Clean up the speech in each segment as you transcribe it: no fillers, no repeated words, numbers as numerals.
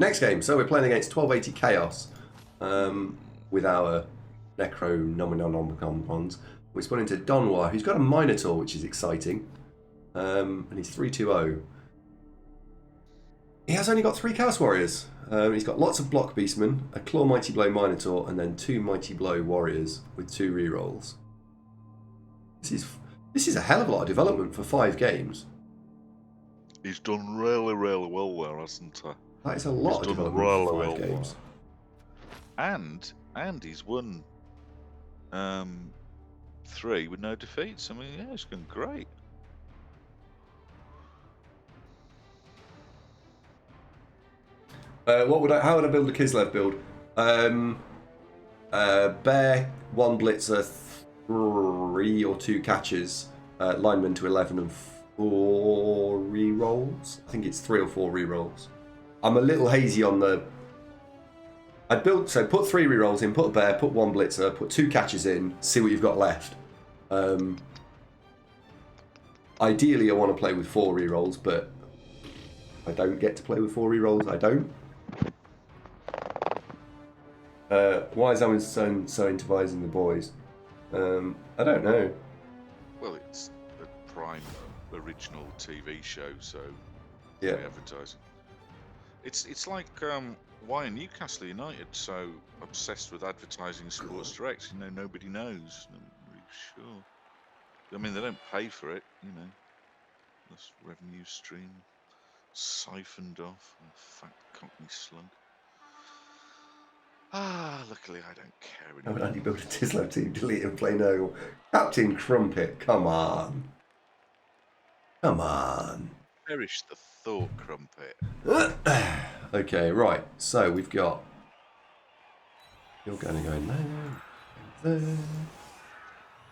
next game. So we're playing against 1280 Chaos with our Necronomicons. We're spawning to Donwa, who's got a Minotaur, which is exciting. And he's 3-2-0. He has only got 3 Chaos Warriors. He's got lots of Block Beastmen, a Claw Mighty Blow Minotaur, and then 2 Mighty Blow Warriors with 2 rerolls. This is a hell of a lot of development for 5 games. He's done really, really well there, hasn't he? That is a lot of development for 5 games. And he's won 3 with no defeats. I mean, yeah, it's been great. How would I build a Kislev build? Bear, 1 Blitzer, 3 or 2 catches, lineman to 11 and 4 rerolls. I think it's 3 or 4 rerolls. I'm a little hazy on the... put 3 rerolls in, put a bear, put 1 Blitzer, put 2 catches in, see what you've got left. Ideally I want to play with 4 rerolls, but I don't get to play with 4 rerolls. I don't. Why is Amazon so into vising the boys? I don't know. Well, it's a prime original TV show, so Yeah. advertising. It's like why are Newcastle United so obsessed with advertising Sports Direct? You know, nobody knows. I'm not really sure. I mean, they don't pay for it. You know, this revenue stream siphoned off. Oh, fat cockney slug. Luckily I don't care How would anymore. Andy build a Tislo team, delete and play no? Captain Crumpet, come on. Come on. Perish the thought, Crumpet. Okay, right. So we've got... You're going to go in there.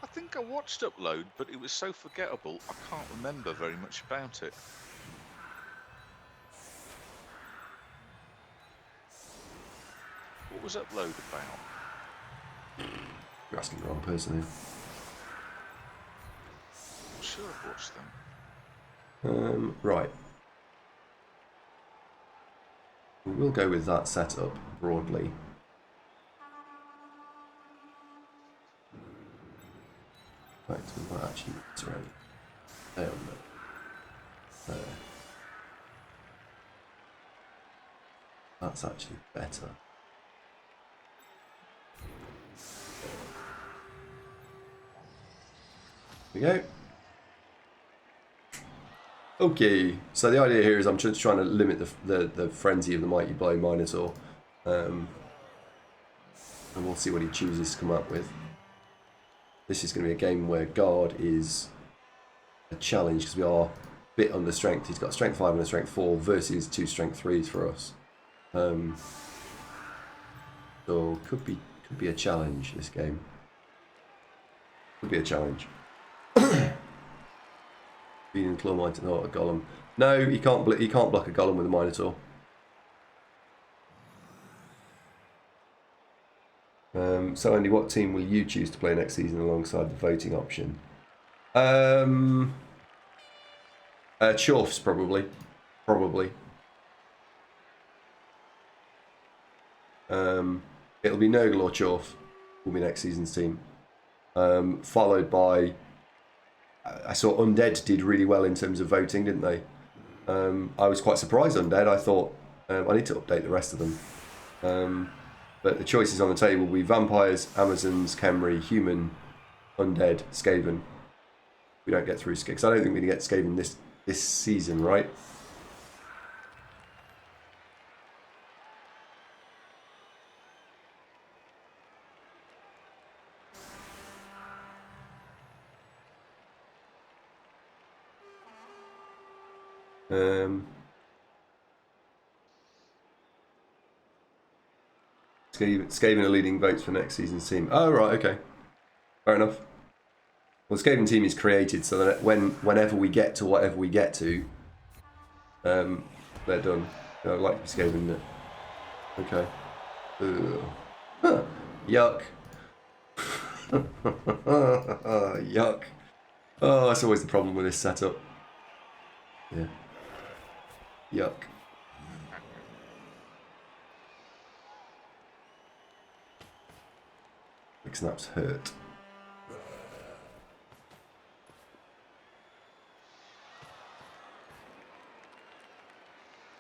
I think I watched Upload, but it was so forgettable, I can't remember very much about it. What was Upload about? You're asking the wrong person here. I'm sure I've watched them. Right. We will go with that setup broadly. Right, so we might actually iterate. There we go. There. That's actually better. There we go. Okay, so the idea here is I'm just trying to limit the frenzy of the Mighty Blow Minotaur. And we'll see what he chooses to come up with. This is going to be a game where guard is a challenge because we are a bit under strength. He's got strength 5 and a strength 4 versus 2 strength 3s for us. So could be a challenge, this game. Could be a challenge. Being Claw Mighty, not a Golem. No, he can't block a Golem with a Minotaur. So Andy, what team will you choose to play next season alongside the voting option? Chorfs probably. It'll be Nurgle or Chorf will be next season's team. Followed by, I saw Undead did really well in terms of voting, didn't they? I was quite surprised Undead. I thought I need to update the rest of them. But the choices on the table will be Vampires, Amazons, Khemri, Human, Undead, Skaven. We don't get through Skaven, because I don't think we're going to get Skaven this season, right? Skaven are leading votes for next season's team. Oh, right, okay. Fair enough. Well, the Skaven team is created so that whenever we get to whatever we get to, they're done. I like Skaven, isn't it? Okay. Huh. Yuck. Yuck. Oh, that's always the problem with this setup. Yeah. Yuck. McSnap's hurt.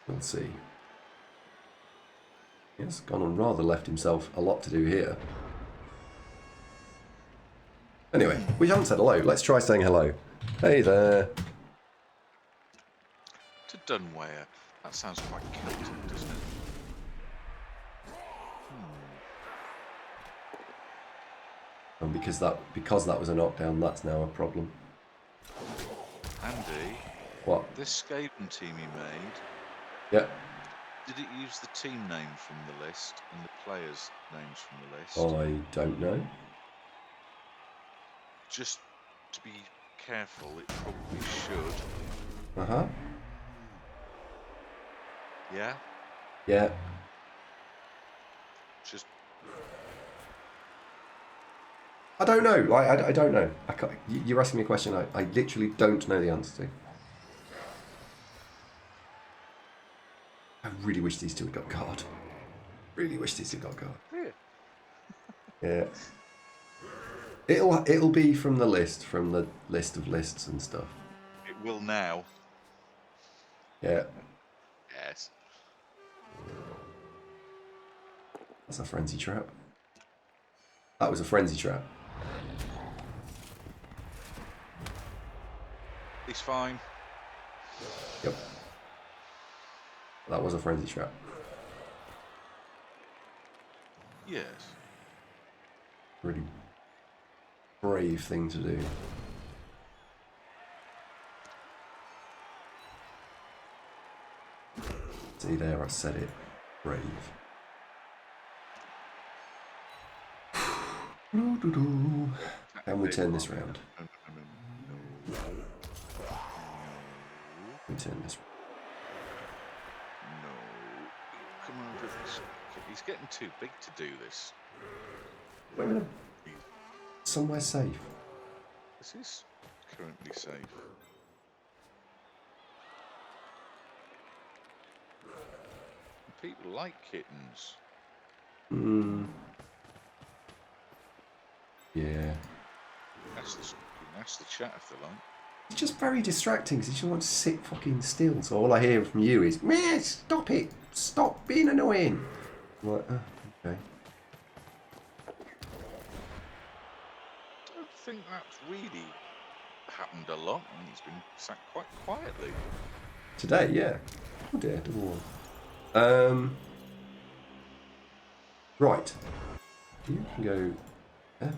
We'll see. He's gone and rather left himself a lot to do here. Anyway, we haven't said hello. Let's try saying hello. Hey there. To Dunware. That sounds quite Celtic, doesn't it? And because that was a knockdown, that's now a problem. Andy, What? this Skaven team you made, Yeah. did it use the team name from the list and the players' names from the list? I don't know. Just to be careful, it probably should. Uh-huh. Yeah? Yeah. Just I don't know. Like, I don't know. I can't, you're asking me a question I literally don't know the answer to. I really wish these two had got guard. Really wish these two got guard. yeah. Yeah. It'll be from the list of lists and stuff. It will now. Yeah. Yes. That's a frenzy trap. That was a frenzy trap. He's fine. Yep. That was a frenzy trap. Yes. Really brave thing to do. See there, I said it. Brave. Can we turn this round? No. Can we turn this round? No. Come over this. He's getting too big to do this. Wait a minute. Somewhere safe. This is currently safe. People like kittens. Yeah. That's the chat if they like. It's just very distracting because you just want to sit fucking still. So all I hear from you is, "Meh, stop it! Stop being annoying!" I'm like, oh, okay. I don't think that's really happened a lot. I mean, he's been sat quite quietly. Today, yeah. Oh dear, double one. Right. You can go. Yeah.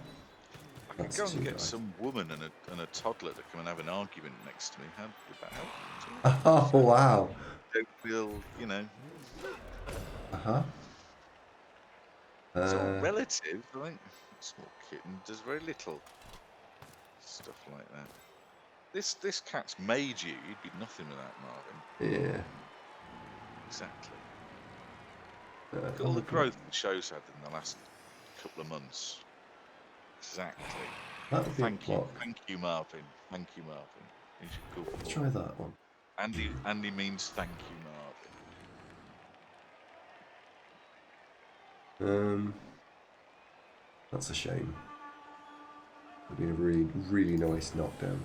I could That's go and too get high. some woman and a toddler to come and have an argument next to me. How would that help? Oh wow. Don't feel, you know. Uh-huh. It's all relative, right? Small kitten does very little stuff like that. This cat's made you. You'd be nothing without Marvin. Yeah. Exactly. Look at all the growth the show's had in the last couple of months. Exactly. That would be Thank a block. you, Marvin. Thank you, Marvin. He's a good Let's boy. try that one. Andy means thank you, Marvin. That's a shame. It'd be a really, really nice knockdown.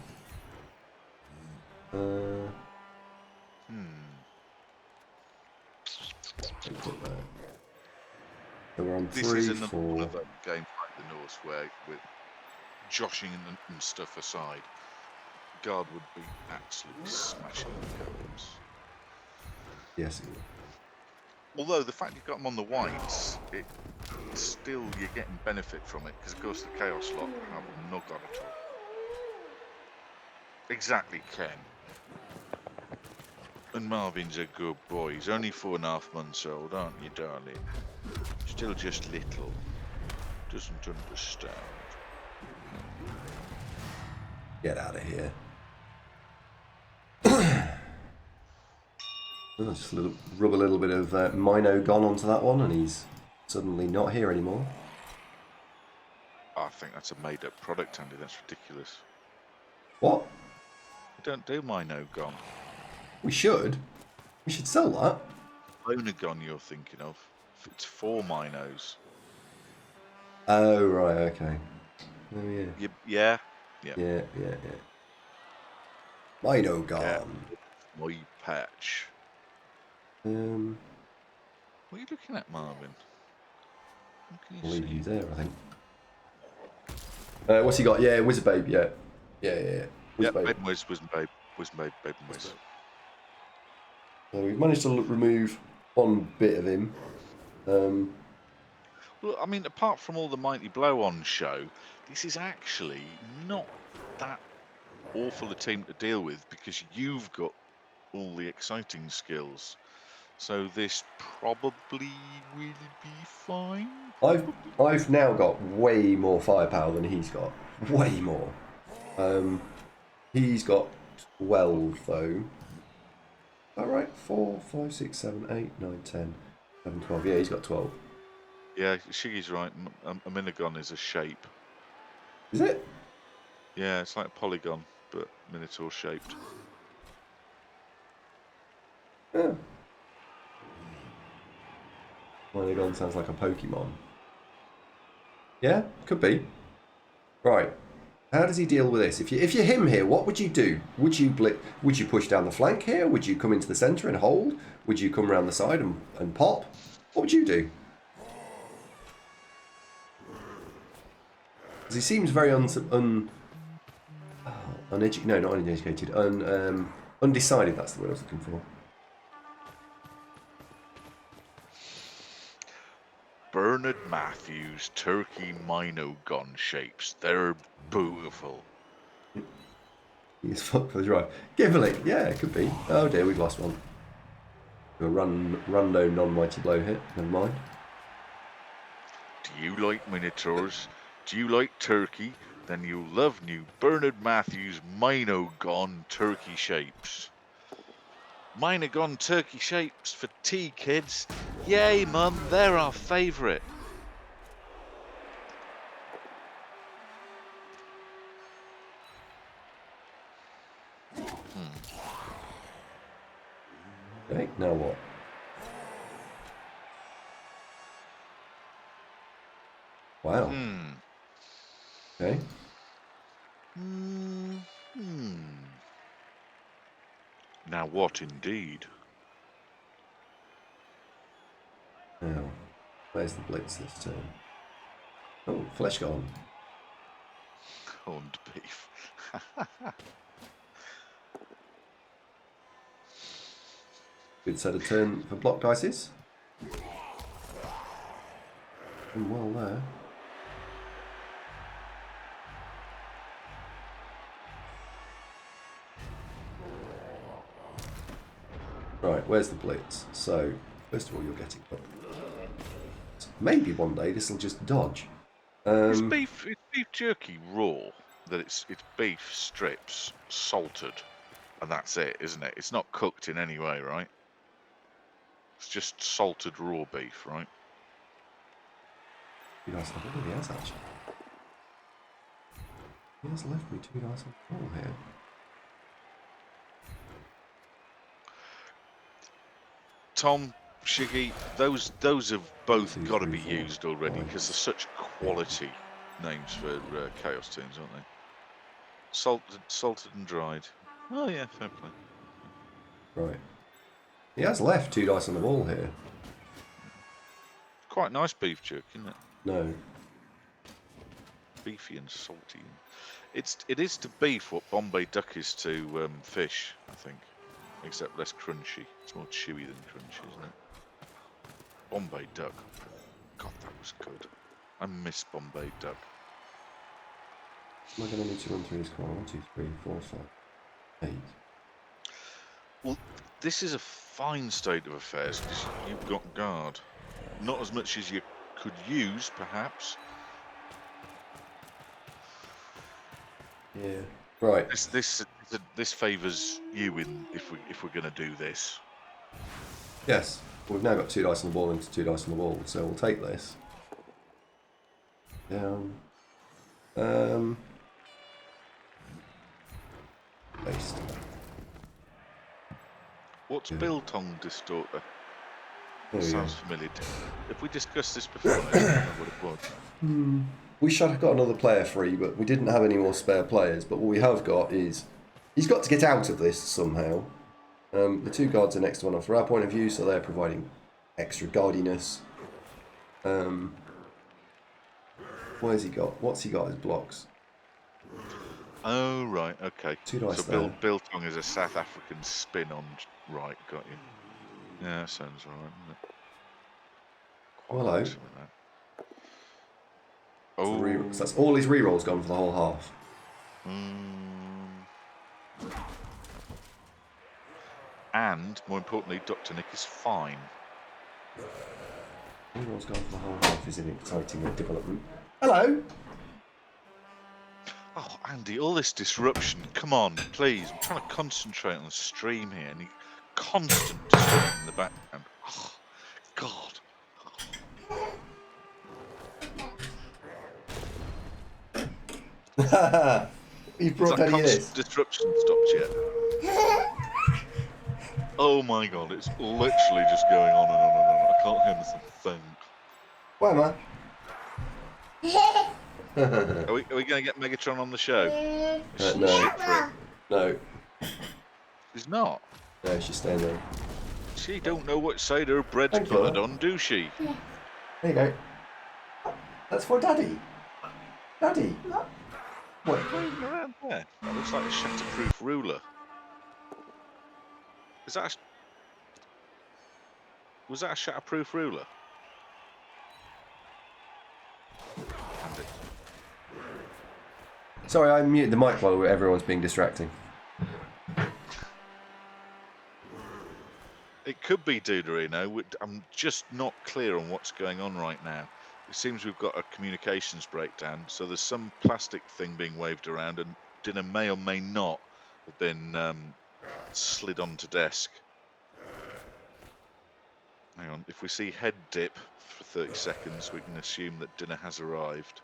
Take that. So we're on This 3, is another 4. one of those games like the Norse where, with joshing and stuff aside, guard would be absolutely smashing the golems. Yes. Although the fact you've got them on the whites, still you're getting benefit from it, because of course the Chaos lot have no god at all. Exactly, Ken. And Marvin's a good boy. He's only 4.5 months old, aren't you, darling? Still just little. Doesn't understand. Get out of here. Just rub a little bit of Mino gone onto that one, and he's suddenly not here anymore. I think that's a made-up product, Andy. That's ridiculous. What? We don't do Mino Gon. We should. We should sell that. Lonagon you're thinking of. It's 4 Minos. Oh, right, okay. Oh, yeah. Yeah. Yeah. Mino Yeah. gone. My patch. Um, What are you looking at, Marvin? What can you I'll leave you see? there, I think. What's he got? Yeah, Wizard Babe, yeah. Yeah. Yep, Wizard Babe. Babe and Wiz, Wiz and Babe. Wiz and Babe, Babe and Wiz. So we've managed to remove one bit of him. Well, I mean, apart from all the Mighty Blow on show, this is actually not that awful a team to deal with because you've got all the exciting skills. So this probably will be fine. I've now got way more firepower than he's got. Way more. He's got 12 though. Is that right? 4, 5, 6, 7, 8, 9, 10, 11, 12. Yeah, he's got 12. Yeah, Shiggy's right. A Minogon is a shape. Is it? Yeah, it's like a polygon, but Minotaur shaped. Yeah. Polygon sounds like a Pokemon. Yeah, could be. Right. How does he deal with this? If you're him here, what would you do? Would you Would you push down the flank here? Would you come into the centre and hold? Would you come around the side and pop? What would you do? Because he seems very uneducated. No, not uneducated. Undecided. That's the word I was looking for. Bernard Matthews Turkey Minogon shapes. They're beautiful. He's fucked for the drive. Givalik, yeah, it could be. Oh dear, we've lost one. A rundo non-mighty blow hit. Never mind. Do you like Minotaurs? Do you like Turkey? Then you'll love new Bernard Matthews Minogon Turkey shapes. Minogon Turkey shapes for tea, kids. Yay, Mum, they're our favourite. Okay, now what? Wow. Okay. Now what indeed? Now, where's the blitz this turn? Oh, flesh gone. Corned beef. Good set of turn for block dices. And well there. Right, where's the blitz? So, first of all, you're getting up. Maybe one day this will just dodge. It's beef jerky raw. That it's beef strips salted, and that's it, isn't it? It's not cooked in any way, right? It's just salted raw beef, right? Two dice on the ball, he has actually. He has left me 2 dice on the ball here. Tom, Shiggy, those have both 2, got to 3, be 4, used already 5, because they're such quality names for Chaos teams, aren't they? Salted and dried. Oh yeah, fair play. Right. He has left 2 dice on the ball here. Quite nice beef jerky, isn't it? No. Beefy and salty. It is to beef what Bombay duck is to fish, I think, except less crunchy. It's more chewy than crunchy, isn't it? Bombay duck. God, that was good. I miss Bombay duck. Am I going to need to run through this corner? 1, 2, 3, 4, 5, 8. Well, this is a fine state of affairs because you've got guard. Not as much as you could use, perhaps. Yeah. Right. This favours you if we're going to do this. Yes. We've now got 2 dice on the ball into 2 dice on the wall, so we'll take this. Down. Based. What's Good. Biltong Distorter? There we go. Sounds familiar. Have we discussed this before? I don't know what it was. We should have got another player free, but we didn't have any more spare players. But what we have got is he's got to get out of this somehow. The 2 guards are next to one off from our point of view, so they're providing extra guardiness. Where's he got? What's he got as blocks? Oh, right, okay. 2 dice So there. Biltong is a South African spin on... Right, got you. Yeah, that sounds alright, doesn't it? Quite Hello. like some of that. So that's all his rerolls gone for the whole half. And, more importantly, Dr. Nick is fine. Rerolls gone for the whole half is an exciting development. Hello. Oh, Andy, all this disruption. Come on, please. I'm trying to concentrate on the stream here, and constant disruption in the background. Oh, God. You've brought Has that any of this? constant disruption stopped yet? Oh my God, it's literally just going on and on and on. I can't hear anything. Why am I? Are we going to get Megatron on the show? No. No. She's not. No, she's staying there. She don't know what side her bread's Thank you. buttered on, do she? There you go. That's for Daddy. Daddy. What? Waving around there. That looks like a shatterproof ruler. Is that was that a shatterproof ruler? Andy. Sorry, I muted the mic while everyone's being distracting. It could be Duderino. I'm just not clear on what's going on right now. It seems we've got a communications breakdown, so there's some plastic thing being waved around, and dinner may or may not have been slid onto desk. Hang on, if we see head dip for 30 seconds, we can assume that dinner has arrived.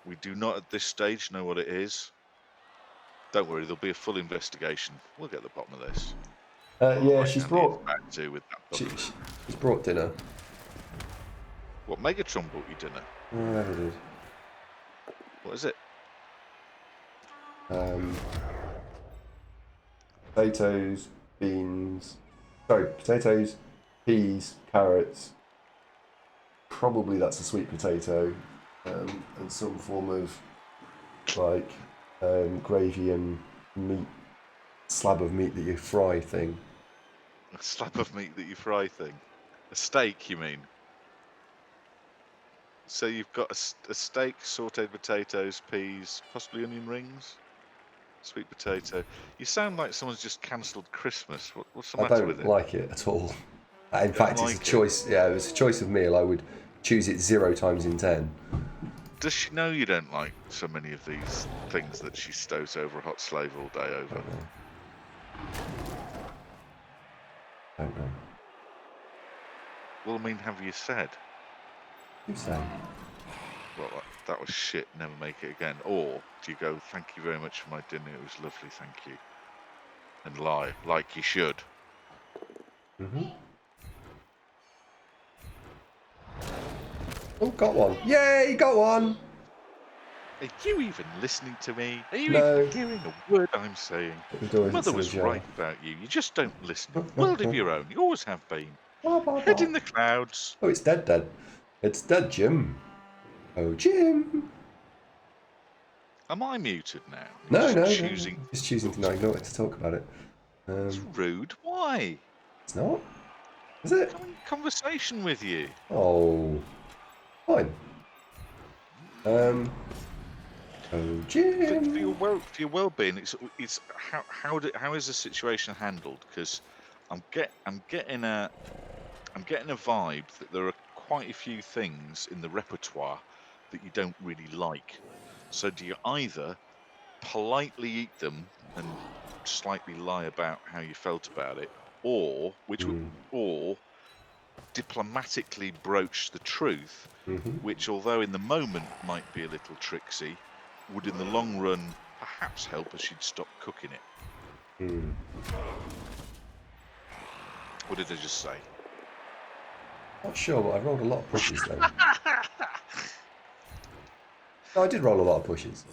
We do not at this stage know what it is. Don't worry, there'll be a full investigation. We'll get to the bottom of this. Yeah, she's brought. Back to with that button. She's brought dinner. What, Megatron brought you dinner? Whatever it is. What is it? Potatoes, beans. Sorry, potatoes, peas, carrots. Probably that's a sweet potato, and some form of like gravy and meat, slab of meat that you fry thing. A slab of meat that you fry thing? A steak, you mean? So you've got a steak, sautéed potatoes, peas, possibly onion rings, sweet potato. You sound like someone's just cancelled Christmas. What's the I matter don't with it? like it at all. In fact, it's like a choice. Yeah, it was a choice of meal. I would choose it 0 times in 10. Does she know you don't like so many of these things that she stows over a hot slave all day over? Don't know. Well, I mean, have you said? You say? Well, that was shit, never make it again. Or do you go, thank you very much for my dinner, it was lovely, thank you. And lie, like you should. Mm-hmm. Oh, got one. Yay, got one! Are you even listening to me? Are you No. even hearing a word I'm saying? The door isn't Mother so was jar. right about you. You just don't listen. World of your own. You always have been. Bah, bah, Head bah. in the clouds. Oh, it's dead, Dad. It's dead, Jim. Oh, Jim. Am I muted now? No, Just no, choosing. no. Just choosing to not ignore it to talk about it. It's rude. Why? It's not. Is it? I'm in conversation with you. Oh, fine. Oh, For Jim. your well-being, it's how is the situation handled? Because I'm getting a vibe that there are quite a few things in the repertoire that you don't really like. So do you either politely eat them and slightly lie about how you felt about it, or diplomatically broach the truth, which, although in the moment might be a little tricksy, would in the long run perhaps help as she'd stop cooking it. What did I just say? Not sure, but I rolled a lot of pushes then. No, I did roll a lot of pushes.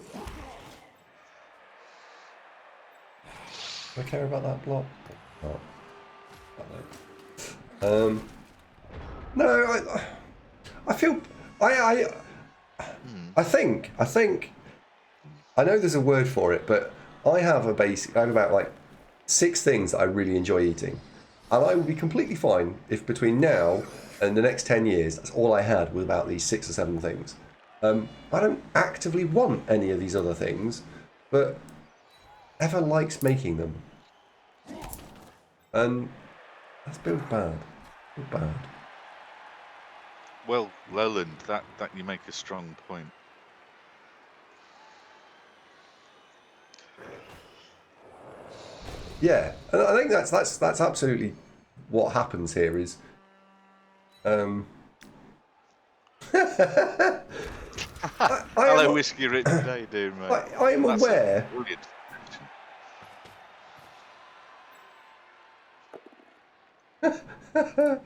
Do I care about that block? No. No, I feel I think I know there's a word for it, but I have about like 6 things that I really enjoy eating, and I would be completely fine if between now and the next 10 years that's all I had was about these 6 or 7 things. I don't actively want any of these other things, but Eva likes making them, and that's build bad. Build bad. Well, Lowland, that you make a strong point. Yeah, and I think that's absolutely what happens here is. Hello, Whiskey Richard. How you doing, mate? I am That's a aware. brilliant description.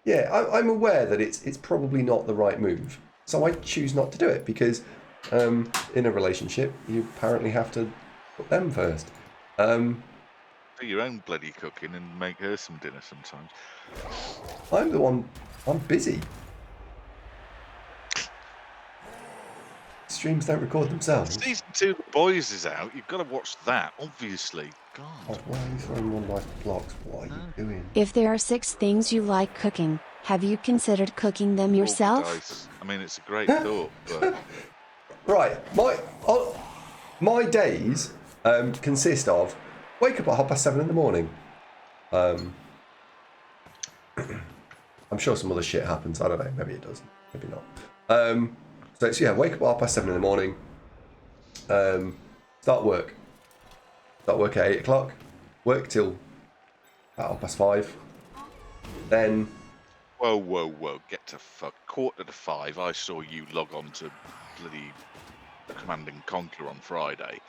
Yeah, I'm aware that it's probably not the right move, so I choose not to do it because in a relationship you apparently have to put them first. Do your own bloody cooking and make her some dinner sometimes. I'm the one. I'm busy. Streams don't record themselves. Season 2 The Boys is out. You've got to watch that, obviously. God. Oh, why are you throwing one life blocks? What are you doing? If there are 6 things you like cooking, have you considered cooking them yourself? Dice. I mean, it's a great thought, but Right, my days consist of wake up at 7:30 in the morning. I'm sure some other shit happens. I don't know. Maybe it doesn't. Maybe not. So it's wake up at 7:30 in the morning. Start work. Start work at 8 o'clock. Work till about 5:30. Then. Whoa. Get to fuck. 4:45, I saw you log on to bloody Command and Conquer on Friday.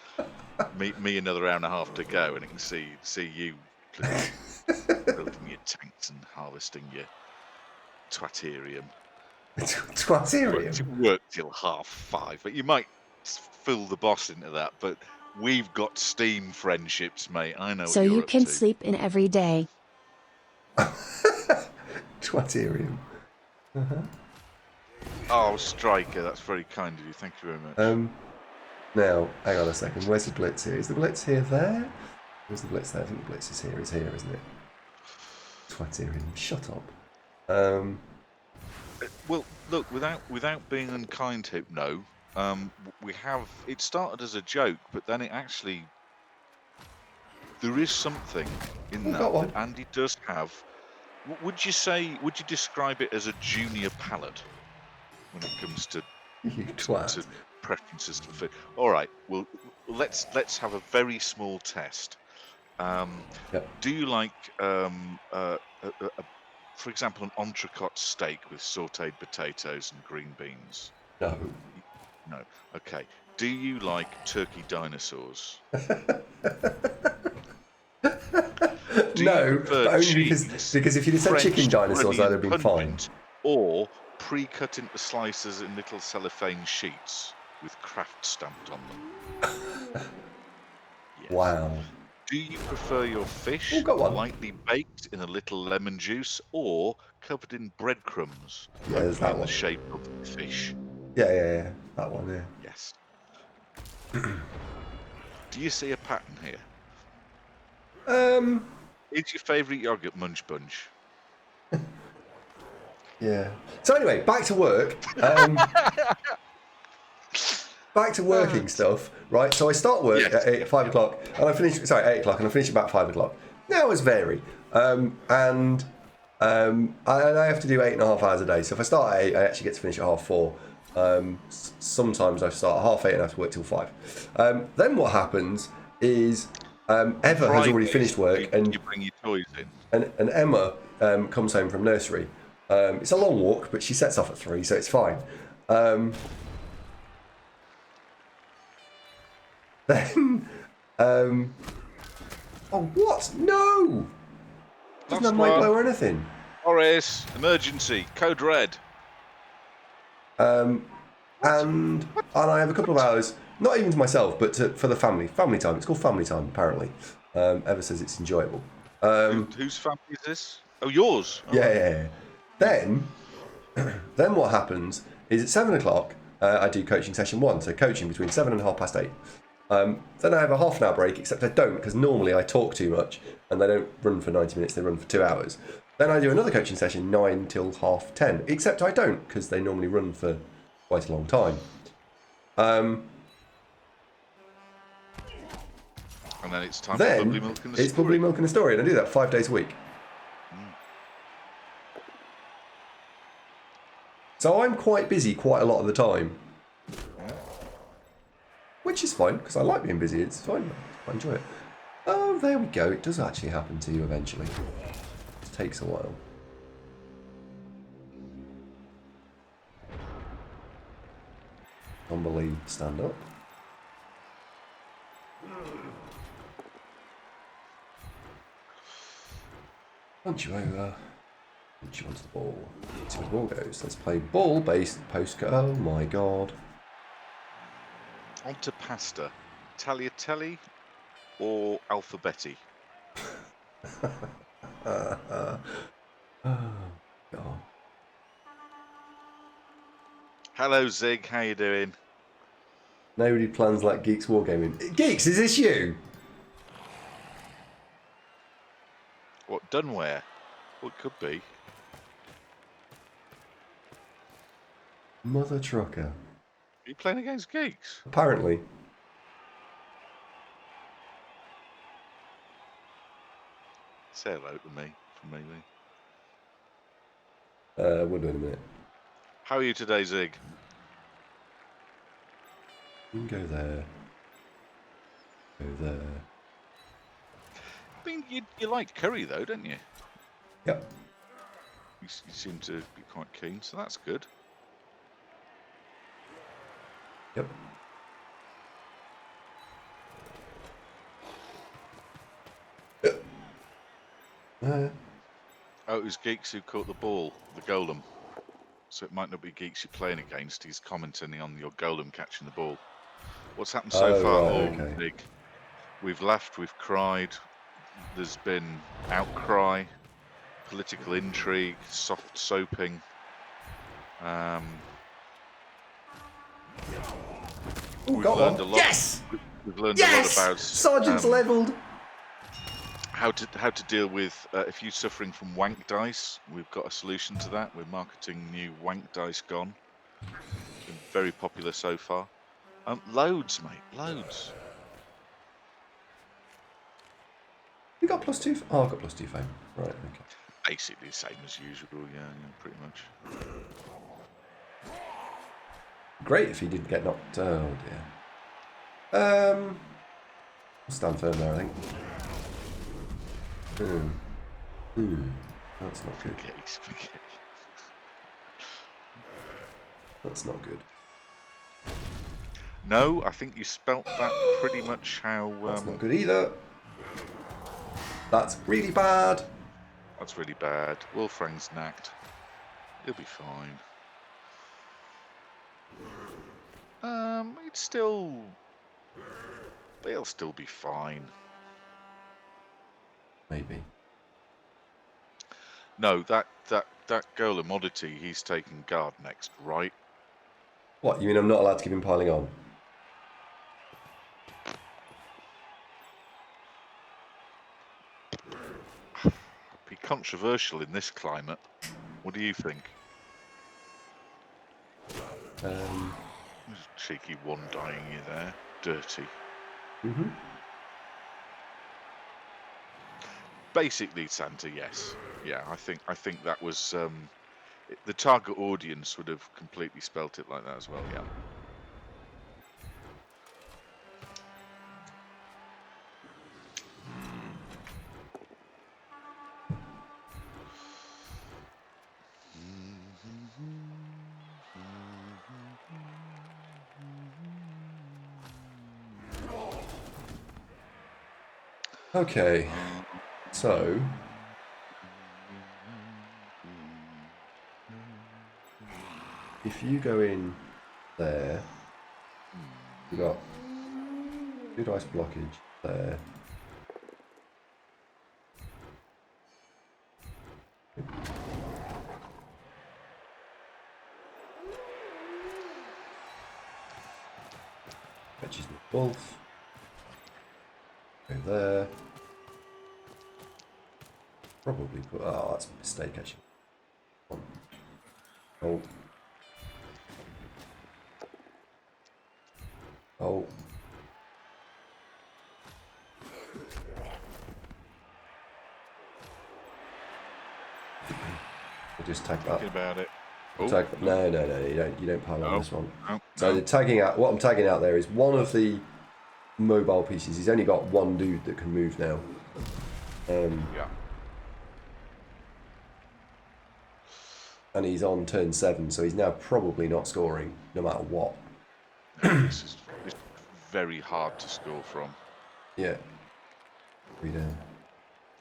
me another hour and a half to go, and I can see you building your tanks and harvesting your twaterium. Twaterium? You work till 5:30, but you might fill the boss into that, but we've got Steam friendships, mate. I know So what you're you up can to. sleep in every day. Twaterium. Oh, Striker, that's very kind of you. Thank you very much. Now, hang on a second. Where's the blitz here? Is the blitz here there? Where's the blitz there? I think the blitz is here. It's here, isn't it? Twaterium. Shut up. Well, look, without being unkind, Hypno, we have. It started as a joke, but then it actually there is something in that Andy does have. Would you describe it as a junior palate when it comes to preferences for food? All right. Well, let's have a very small test. Do you like, for example, an entrecôte steak with sautéed potatoes and green beans? No. No. Okay. Do you like turkey dinosaurs? No, but only because if you'd have said chicken dinosaurs, I'd have been fine. Or pre-cut into slices in little cellophane sheets with Kraft stamped on them. Yes. Wow. Do you prefer your fish lightly baked in a little lemon juice or covered in breadcrumbs? Yeah, there's that in one. The shape of the fish. Yeah. That one, yeah. Yes. Do you see a pattern here? Is your favourite yogurt Munch Bunch? Yeah. So anyway, back to work. Back to working stuff, right? So I start work at 5 o'clock, and I finish. 8 o'clock, and I finish about 5 o'clock. Now hours vary, and I have to do 8.5 hours a day. So if I start at 8, I actually get to finish at 4:30. Sometimes I start at 8:30 and I have to work till 5. Then what happens is Eva has already finished work, and you bring your toys in. And Emma comes home from nursery. It's a long walk, but she sets off at 3, so it's fine. Then, oh what? No! Doesn't have mic blow or anything. Boris, emergency, code red. And I have a couple of hours, not even to myself, but for the family time. It's called family time, apparently. Eva says it's enjoyable. Whose family is this? Oh, yours. Oh, Yeah. Then what happens is at 7 o'clock, I do coaching session 1, so coaching between 7 and 8:30. Then I have a half an hour break, except I don't, because normally I talk too much, and they don't run for 90 minutes, they run for 2 hours. Then I do another coaching session 9 till 10:30, except I don't, because they normally run for quite a long time. And then it's time Then for bubbly milk and the it's story. bubbly milk and a story, and I do that 5 days a week. So I'm quite busy quite a lot of the time. Which is fine, because I like being busy. It's fine. I enjoy it. Oh, there we go. It does actually happen to you eventually. It takes a while. Unbelievable. Stand up. Punch you over. Punch you onto the ball. Let's see where the ball goes. Let's play ball-based postcard. Oh my god. On to pasta. Tagliatelle or alphabetti? Oh god. Hello, Zig. How you doing? Nobody plans like Geeks Wargaming. Geeks, is this you? What, Dunware? Well, it could be. Mother trucker. Are you playing against geeks? Apparently. Say hello to me, from me. We'll do it in a minute. How are you today, Zig? You can go there. Go there. I mean, you like curry, though, don't you? Yep. You seem to be quite keen, so that's good. Yep. Oh, it was Geeks who caught the ball, the golem. So it might not be Geeks you're playing against. He's commenting on your golem catching the ball. What's happened so far? Right, Oh, okay. Zig. We've laughed, we've cried. There's been outcry, political intrigue, soft soaping. Ooh, got learned one. a lot. Yes! We've learned Yes! a lot about Sergeant's levelled. how to deal with if you're suffering from wank dice. We've got a solution to that. We're marketing new wank dice gone. Been very popular so far. Loads, mate, loads. You got +2. Oh, I've got +2 fame. Right, okay. Basically the same as usual, yeah, pretty much. Great if he didn't get knocked. Oh dear. I'll stand firm there, I think. That's not good. Okay. That's not good. No, I think you spelt that pretty much how. That's not good either. That's really bad. That's really bad. Wolfrang's knacked. He'll be fine. They'll still be fine. Maybe. No, that golem oddity, he's taking guard next, right? What, you mean I'm not allowed to keep him piling on? Be controversial in this climate. What do you think? Cheeky one dying you there. Dirty. Basically, Santa, yes. Yeah, I think that was the target audience would have completely spelt it like that as well, yeah. Okay. So if you go in there, you got good ice blockage there. Fetches the wolf. Go there. Probably put. Oh, that's a mistake actually. Oh. Oh. We'll just tag that. Thinking about it. Oh, Tag, no, you don't pile on No. this one. no, So no. the tagging out, what I'm tagging out there is one of the mobile pieces. He's only got one dude that can move now. Yeah. And he's on turn 7, so he's now probably not scoring, no matter what. No, this is very hard to score from. Yeah. Read down.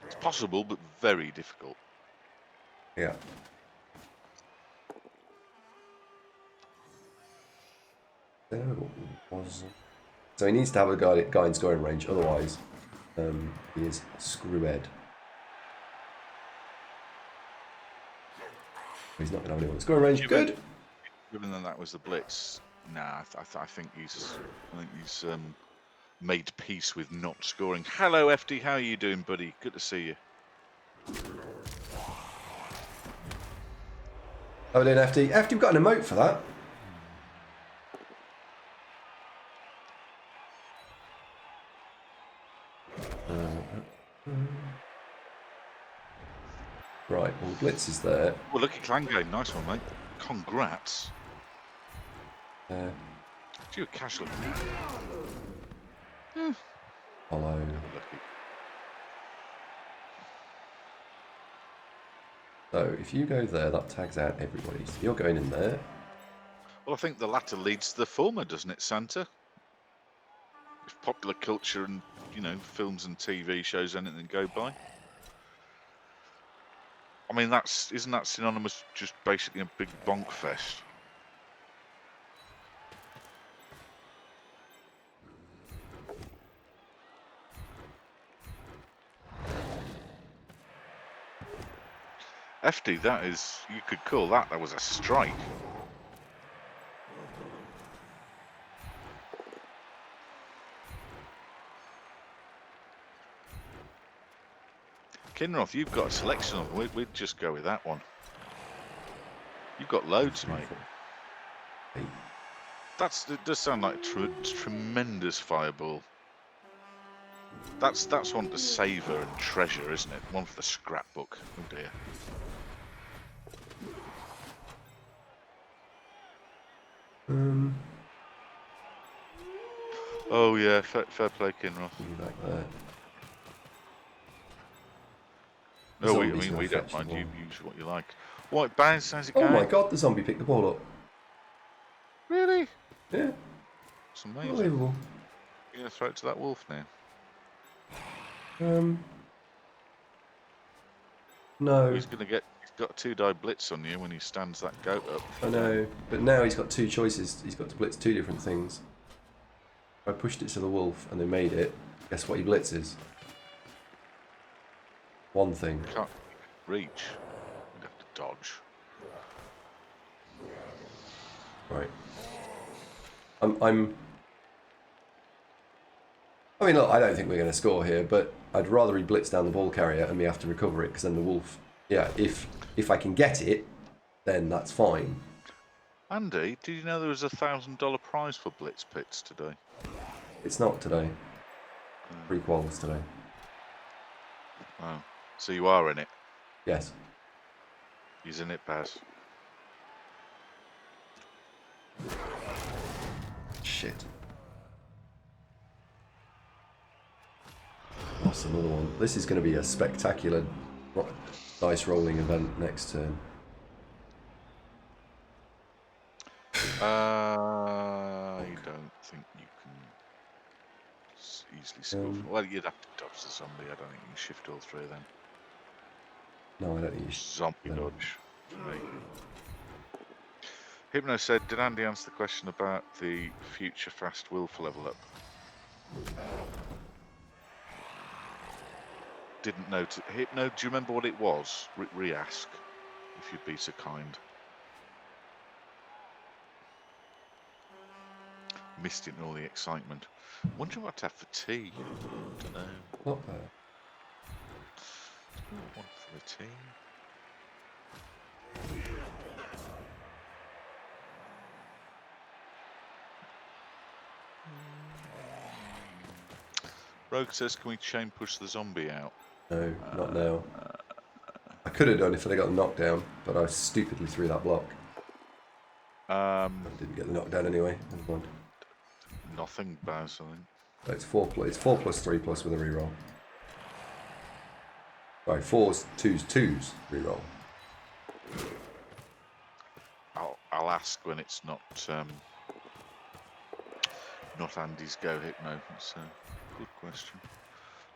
It's possible, but very difficult. Yeah. So he needs to have a guy in scoring range, otherwise he is screwed. He's not going to have anyone in scoring range. Good. Given that was the blitz, nah, I think he's made peace with not scoring. Hello, FD. How are you doing, buddy? Good to see you. Oh, then FD. FD, we've got an emote for that. Right, well, Blitz is there. Well, look at Clan Game. Nice one, mate. Congrats. You a casual. Follow. Lucky. So if you go there, that tags out everybody. So you're going in there. Well, I think the latter leads to the former, doesn't it, Santa? If popular culture and, films and TV shows anything go by. I mean, isn't that synonymous with just basically a big bonk fest? FD, you could call that was a strike. Kinroth, you've got a selection of them. We'd just go with that one. You've got loads, mate. It does sound like a tremendous fireball. That's one to savour and treasure, isn't it? One for the scrapbook. Oh dear. Oh yeah, fair play, Kinroth. Back there. No, we Zombies gonna don't fetch the mind. You ball. use what you like. White bounce, how's it Oh going? my god, the zombie picked the ball up. Really? Yeah, It's amazing. unbelievable. You're gonna throw it to that wolf now? No, He's got a 2-die blitz on you when he stands that goat up. I know, but now he's got two choices. He's got to blitz two different things. I pushed it to the wolf and they made it. Guess what he blitzes? One thing. Can't reach. You'd have to dodge. Right. I mean, look, I don't think we're going to score here, but I'd rather he blitz down the ball carrier and we have to recover it, because then the wolf. Yeah, if I can get it, then that's fine. Andy, did you know there was $1,000 prize for blitz pits today? It's not today. 3 quals today. Oh, so you are in it. Yes. He's in it, Baz. Shit. Lost another one. This is going to be a spectacular dice rolling event next turn. I don't think you can easily score. Well, you'd have to dodge the zombie. I don't think you can shift all 3 of them. No, I don't think you should. Zombie dodge for me. Hypno said, did Andy answer the question about the future fast Wilf level up? Didn't know. Hypno, do you remember what it was? Re-ask, if you'd be so kind. Missed it in all the excitement. Wondering what to have for tea. Don't know. Not bad. What for the tea? Rogue says, can we chain push the zombie out? No, not now. I could have done if I got the knockdown, but I stupidly threw that block. I didn't get the knockdown anyway. Never mind. Nothing, Baz, I think. So it's 4 plus 3 plus with a reroll. Right, 4's 2's reroll. I'll ask when it's not Andy's go. Hypno. It's a good question.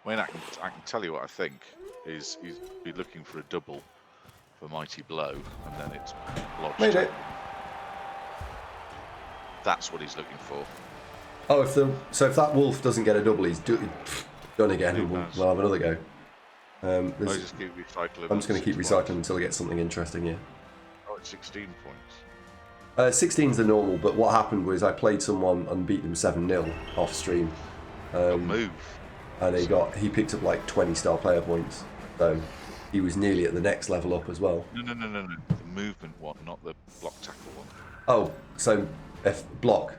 I mean, I can tell you what I think is he'd be looking for a double for Mighty Blow, and then it's lodged. Made it. That's what he's looking for. Oh, if that wolf doesn't get a double, he's done again. We'll have another go. I just keep recycling. I'm just going to keep recycling until I get something interesting here. Oh, it's 16 points. 16's the normal, but what happened was I played someone and beat them 7-0 off stream. Move. And he picked up like 20 star player points. So he was nearly at the next level up as well. No. The movement one, not the block tackle one. Oh, so block.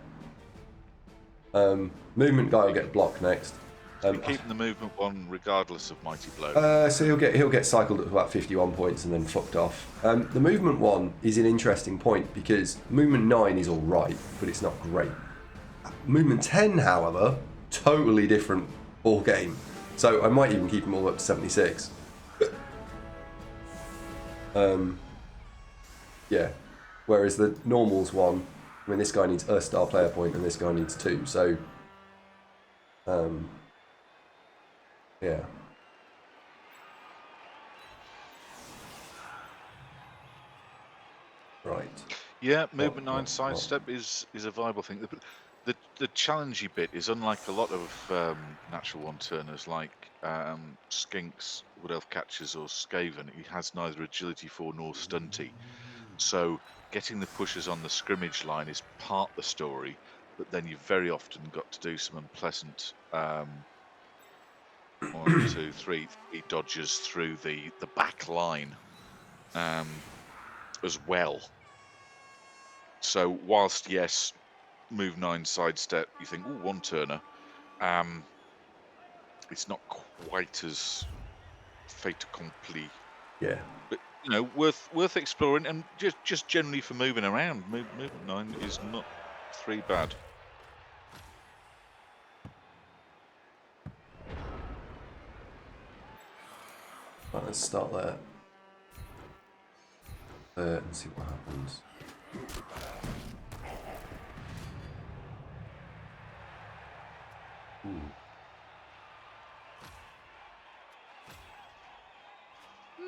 Movement guy will get block next. Keeping the movement one regardless of Mighty Blow. So he'll get cycled up to about 51 points and then fucked off. The movement one is an interesting point because movement 9 is all right, but it's not great. Movement 10, however, totally different ball game. So I might even keep them all up to 76. Yeah. Whereas the normals one, I mean, this guy needs a star player point and this guy needs 2. So, yeah. Right. Yeah, movement 9 sidestep is a viable thing. The challengey bit is unlike a lot of natural one-turners like Skinks, Wood Elf Catchers or Skaven. He has neither agility 4 nor stunty. So getting the pushers on the scrimmage line is part the story, but then you've very often got to do some unpleasant 1, 2, 3 dodges through the back line as well. So whilst yes, move 9 sidestep, you think, oh, one-turner, it's not quite as fait accompli. Yeah. But you know, worth exploring, and just generally for moving around. Movement 9 is not 3 bad. Right, let's start there. And see what happens. Ooh.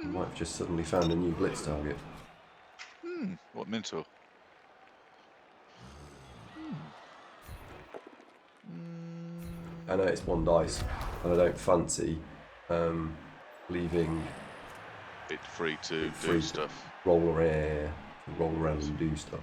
I might have just suddenly found a new blitz target. What mentor? I know it's 1 dice, and I don't fancy leaving It free to free do to stuff. roll around and do stuff.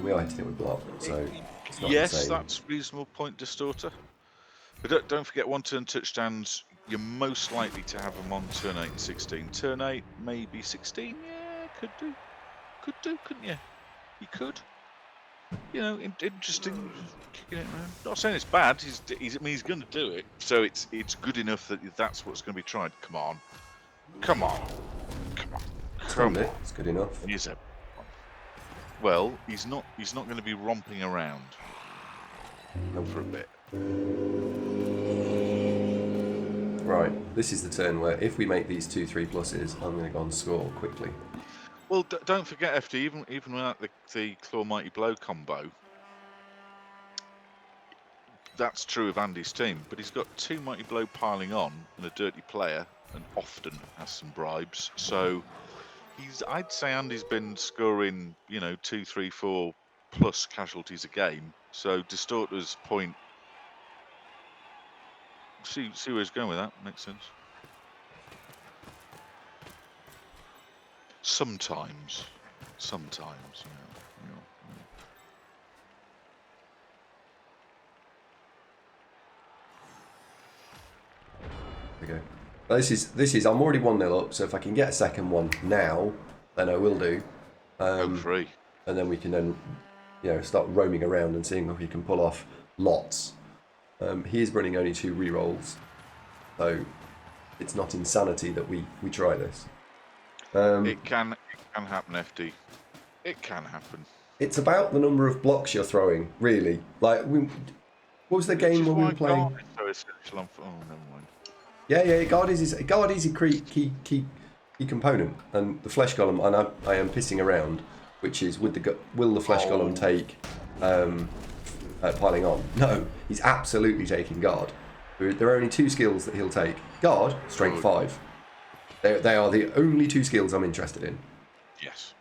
We are hitting it with block, so it's not Yes, insane. that's reasonable point, Distorter. But don't forget, 1-turn touchdowns, you're most likely to have them on turn 8 and 16. Turn 8, maybe 16, yeah, could do, couldn't you? You could. You know, interesting, kicking it around. Not saying it's bad, he's going to do it, so it's good enough that that's what's going to be tried. Come on. It's good enough. Here's a... Well, he's not going to be romping around for a bit. Right, this is the turn where if we make these 2-3 pluses, I'm going to go and score quickly. Well, don't forget, FD, even without the Claw Mighty Blow combo, that's true of Andy's team, but he's got 2 Mighty Blow piling on and a dirty player, and often has some bribes. So I'd say Andy's been scoring, 2, 3, 4 plus casualties a game. So Distorter's point, see where he's going with that. Makes sense. Sometimes, yeah. Okay. This is. I'm already 1-0 up, so if I can get a second one now, then I will do. Go free. And then we can start roaming around and seeing if we can pull off lots. He is running only 2 rerolls, so it's not insanity that we try this. It can happen, FD. It can happen. It's about the number of blocks you're throwing, really. Like, what was the game where we were playing? So essential. Oh, never mind. Yeah. Guard is a key component, and the flesh golem. And I am pissing around, which is will the flesh golem take piling on? No, he's absolutely taking guard. There are only 2 skills that he'll take: guard, strength 5. They are the only 2 skills I'm interested in. Yes.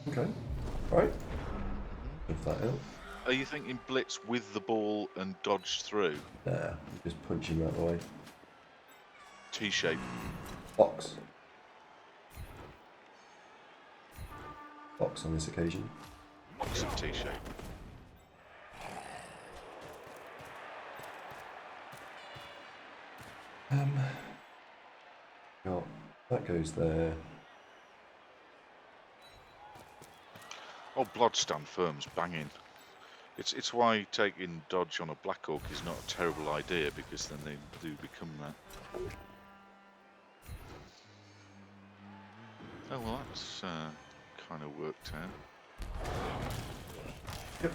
Okay, right. Lift that out. Are you thinking blitz with the ball and dodge through? Nah, just punch him out of the way. T-shape. Box on this occasion. Box of T-shape. That goes there. Oh, Bloodstand Firm's banging. It's why taking dodge on a Black Orc is not a terrible idea, because then they do become that. Oh well, that's kind of worked out. Yep.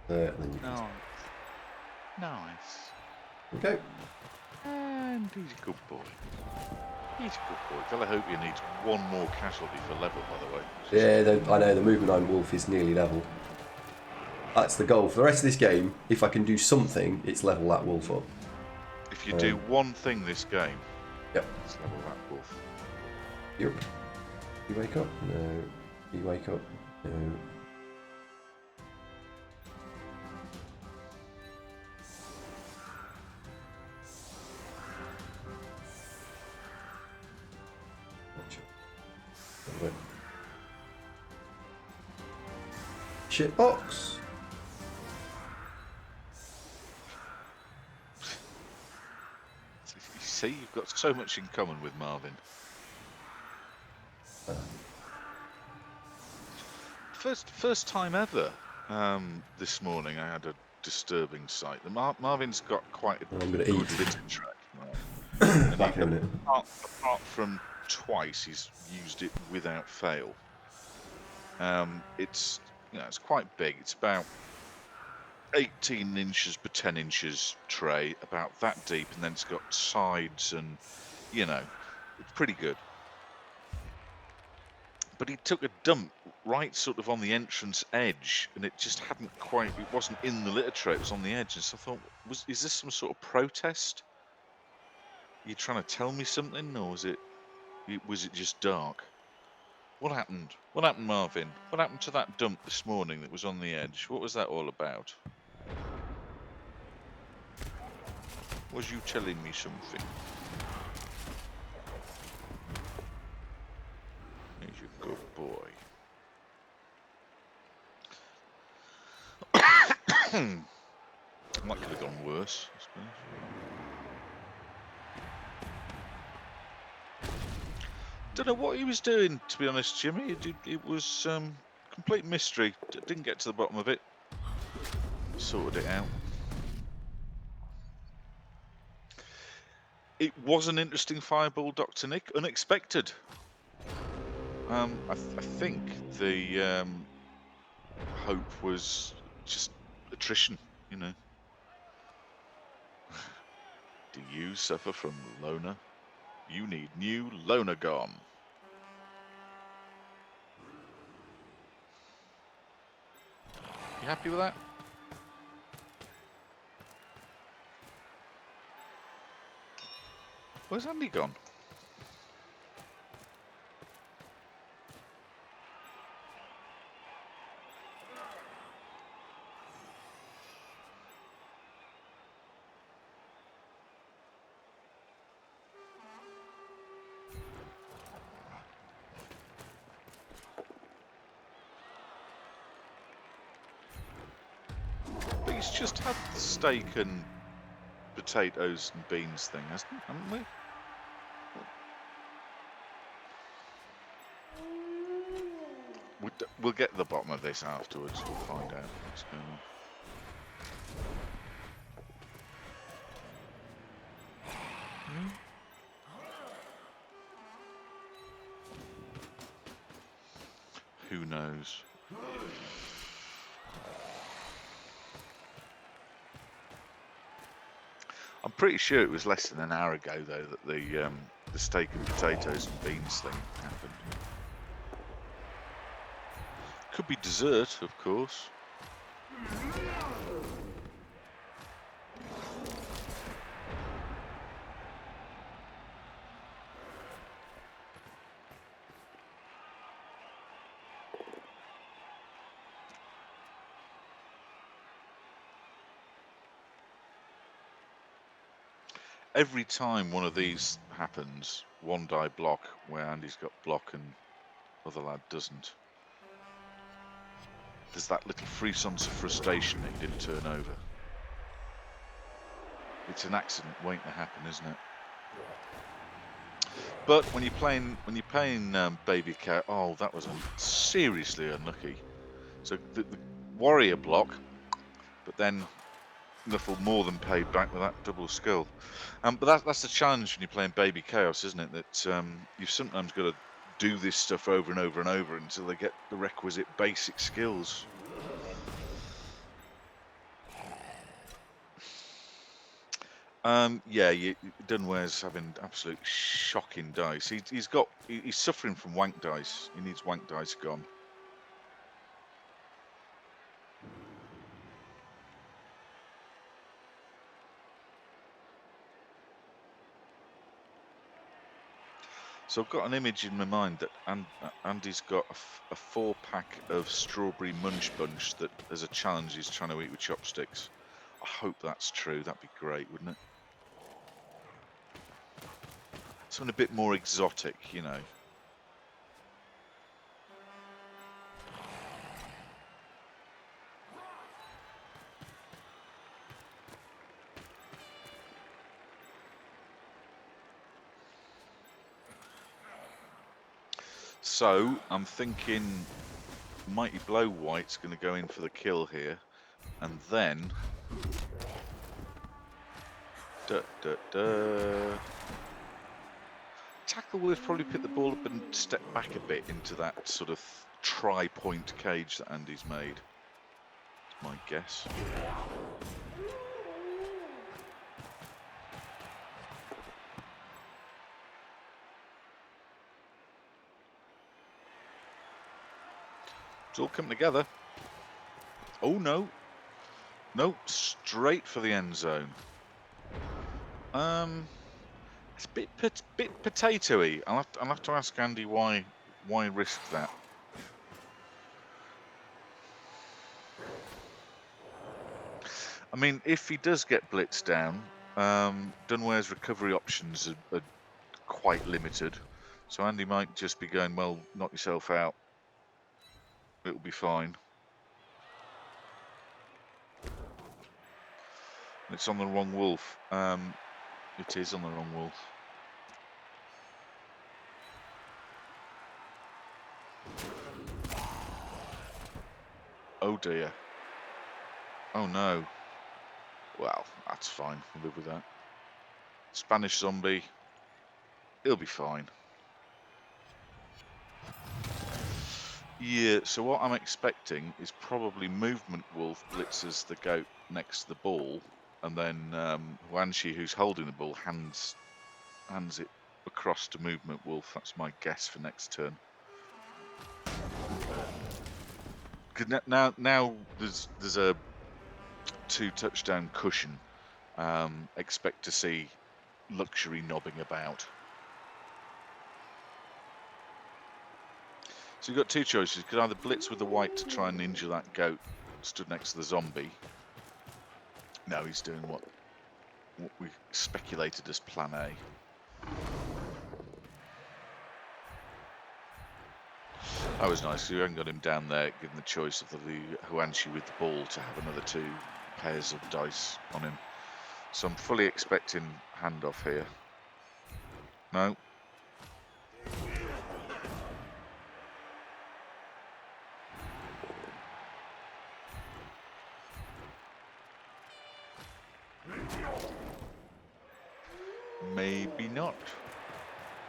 There, and then you Nice. Nice. Okay. And he's a good boy. He's a good boy. Velahopia needs 1 more casualty for level, by the way. Yeah, I know, the movement on Wolf is nearly level. That's the goal. For the rest of this game, if I can do something, it's level that Wolf up. If you do one thing this game, Yep. it's level that Wolf. Yep. You wake up? No. You wake up? No. Shitbox. You see, you've got so much in common with Marvin. First time ever. This morning I had a disturbing sight. Marvin's got quite a I'm gonna good eat. litter track. Right? Back in a minute. Apart from twice, he's used it without fail. It's it's quite big. It's about 18 inches per 10 inches tray, about that deep, and then it's got sides, and it's pretty good. But he took a dump right sort of on the entrance edge, and it just it wasn't in the litter tray, it was on the edge. And so I thought, is this some sort of protest? Are you trying to tell me something, or was it just dark? What happened? What happened, Marvin? What happened to that dump this morning that was on the edge? What was that all about? Was you telling me something? He's a good boy. That could have gone worse, I suppose. Don't know what he was doing, to be honest, Jimmy. It was complete mystery. Didn't get to the bottom of it. Sorted it out. It was an interesting fireball, Dr. Nick. Unexpected. I think the hope was just attrition, Do you suffer from loner? You need new Lonergon. You happy with that? Where's Andy gone? But he's just had the steak and potatoes and beans thing, haven't we? We'll get to the bottom of this afterwards. We'll find out what's going on. Who knows? I'm pretty sure it was less than an hour ago, though, that the steak and potatoes and beans thing happened. Could be dessert, of course. Every time one of these happens, one die block where Andy's got block and other lad doesn't. There's that little frissons of frustration that he didn't turn over. It's an accident waiting to happen, isn't it? But when you're playing Baby Cow, oh, that was seriously unlucky. So the warrior block, but then Nuffle more than paid back with that double skill. But that's the challenge when you're playing Baby Chaos, isn't it? That you've sometimes got to do this stuff over and over and over until they get the requisite basic skills. Yeah, Dunware's having absolute shocking dice. He's suffering from wank dice. He needs wank dice gone. So I've got an image in my mind that Andy's got a 4-pack of strawberry munch bunch that as a challenge he's trying to eat with chopsticks. I hope that's true. That'd be great, wouldn't it? Something a bit more exotic, you know. So I'm thinking Mighty Blow White's going to go in for the kill here, and then Tackle will probably pick the ball up and step back a bit into that sort of tri-point cage that Andy's made. That's my guess. It's all coming together. Oh no. No, straight for the end zone. It's a bit potatoey. I'll have to ask Andy why risk that. I mean, if he does get blitzed down, Dunware's recovery options are quite limited. So Andy might just be going, well, knock yourself out. It'll be fine. It's on the wrong wolf. It is on the wrong wolf. Oh dear. Oh no. Well, that's fine. We'll live with that. Spanish zombie. It'll be fine. Yeah, so what I'm expecting is probably movement wolf blitzes the goat next to the ball, and then Huanshi, who's holding the ball, hands it across to Movement Wolf. That's my guess for next turn. 'Cause now there's a 2-touchdown cushion. Expect to see luxury knobbing about. So you've got two choices. You could either blitz with the white to try and injure that goat stood next to the zombie. No, he's doing what we speculated as plan A. That was nice. You haven't got him down there, given the choice of the Huanshi with the ball to have another 2 pairs of dice on him. So I'm fully expecting handoff here. No. Maybe not.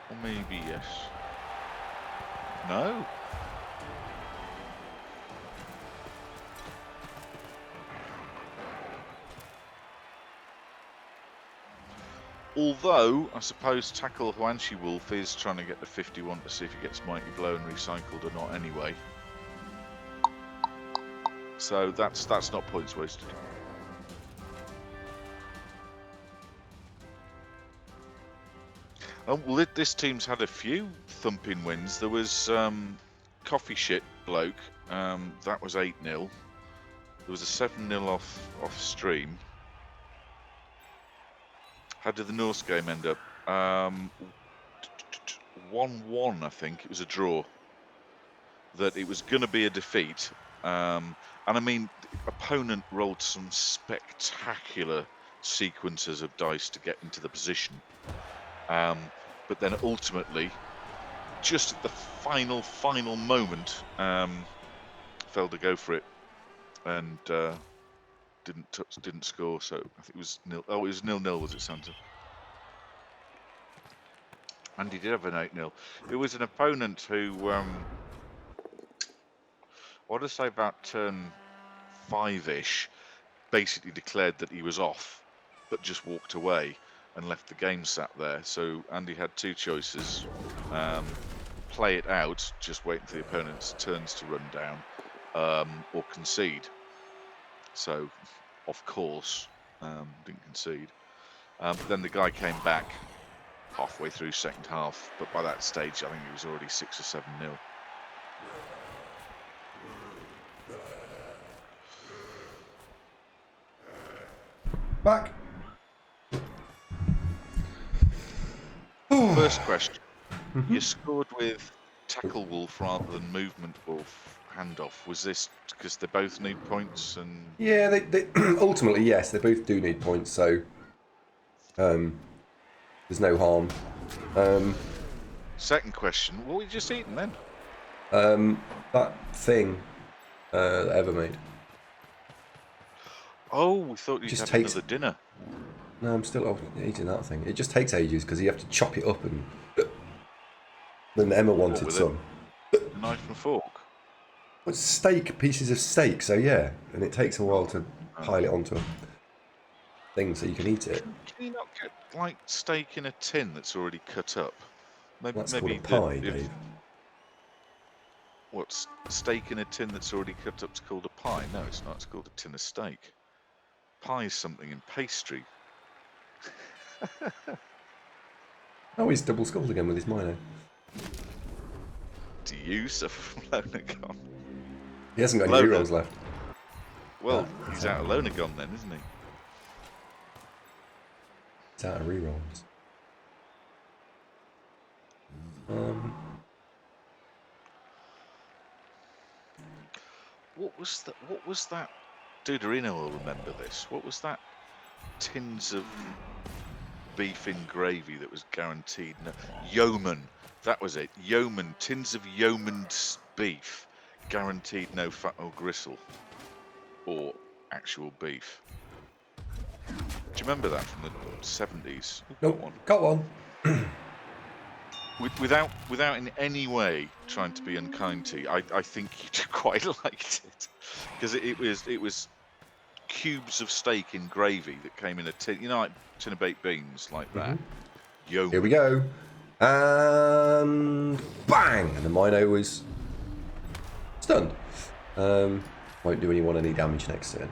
Or maybe yes. No. Although, I suppose Tackle Huanshi Wolf is trying to get the 51 to see if he gets Mighty Blow and recycled or not anyway. So that's not points wasted. Well, this team's had a few thumping wins. There was Coffee Shit Bloke, that was 8-0. There was a 7-0 off stream. How did the Norse game end up? 1-1, I think. It was a draw. That it was going to be a defeat. And I mean, the opponent rolled some spectacular sequences of dice to get into the position. But then ultimately, just at the final moment, failed to go for it, and didn't score. So I think it was 0. Oh, it was 0-0, was it, Santa? And he did have an 8-0. It was an opponent who, what did I say, about turn 5-ish, basically declared that he was off, but just walked away and left the game sat there. So Andy had 2 choices: play it out, just waiting for the opponent's turns to run down, or concede. So, of course, didn't concede. But then the guy came back halfway through second half, but by that stage, I think it was already 6 or 7-0. Back. First question. You scored with Tackle Wolf rather than Movement Wolf handoff. Was this because they both need points? And Yeah, they ultimately, yes, they both do need points, so there's no harm. Second question, what were you just eating then? That thing that Ever made. Oh, we thought you'd Just have takes- another dinner. No, I'm still eating that thing. It just takes ages because you have to chop it up, and then Emma wanted with some. A knife and fork. Well, it's steak, pieces of steak, so yeah, and it takes a while to pile it onto a thing so you can eat it. Can you not get like steak in a tin that's already cut up? That's maybe called a pie, Dave. What's steak in a tin that's already cut up is called a pie? No, it's not. It's called a tin of steak. Pie is something in pastry. Oh, he's double skulled again with his minor. Do you suffer from Lonagon? He hasn't got any rerolls left. Well, he's out of Lonagon then, isn't he? He's out of rerolls. What was that? Duderino will remember this. What was that? Tins of beef in gravy that was guaranteed. No, yeoman. That was it. Yeoman. Tins of yeoman's beef, guaranteed no fat or gristle, or actual beef. Do you remember that from the 70s? Nope, got one. Without in any way trying to be unkind to you, I think you quite liked it because it was cubes of steak in gravy that came in a tin, like tin of baked beans, like that. Yo. Here we go. And bang! And the Mino was stunned. Won't do anyone any damage next turn.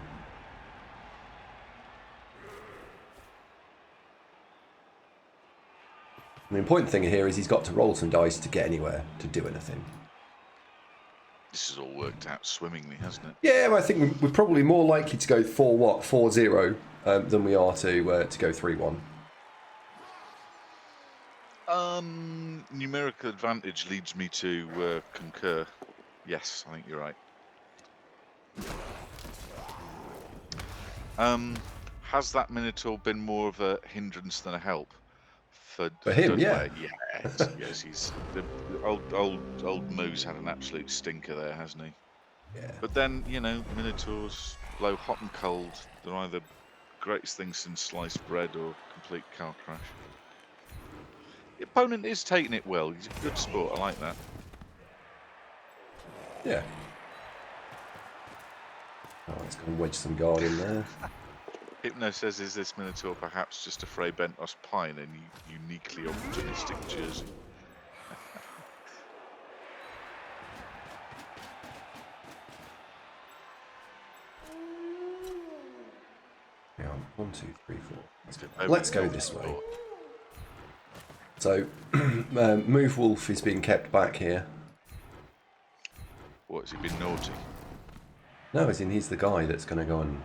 The important thing here is he's got to roll some dice to get anywhere, to do anything. This has all worked out swimmingly, hasn't it? Yeah, well, I think we're probably more likely to go 4-0 than we are to go 3-1. Numerical advantage leads me to concur. Yes, I think you're right. Has that Minotaur been more of a hindrance than a help for him? Dunware? Yes, he's the old Moose had an absolute stinker there, hasn't he? Yeah. But then Minotaurs blow hot and cold. They're either greatest thing since sliced bread or complete car crash. The opponent is taking it well. He's a good sport. I like that. Yeah. Oh, let's go and wedge some guard in there. Hypno says, is this Minotaur perhaps just a Frey Bentos Pine in uniquely opportunistic jersey? Hang on. 1, 2, 3, 4. Let's go this way. So, Move Wolf is being kept back here. What, has he been naughty? No, as in he's the guy that's going to go and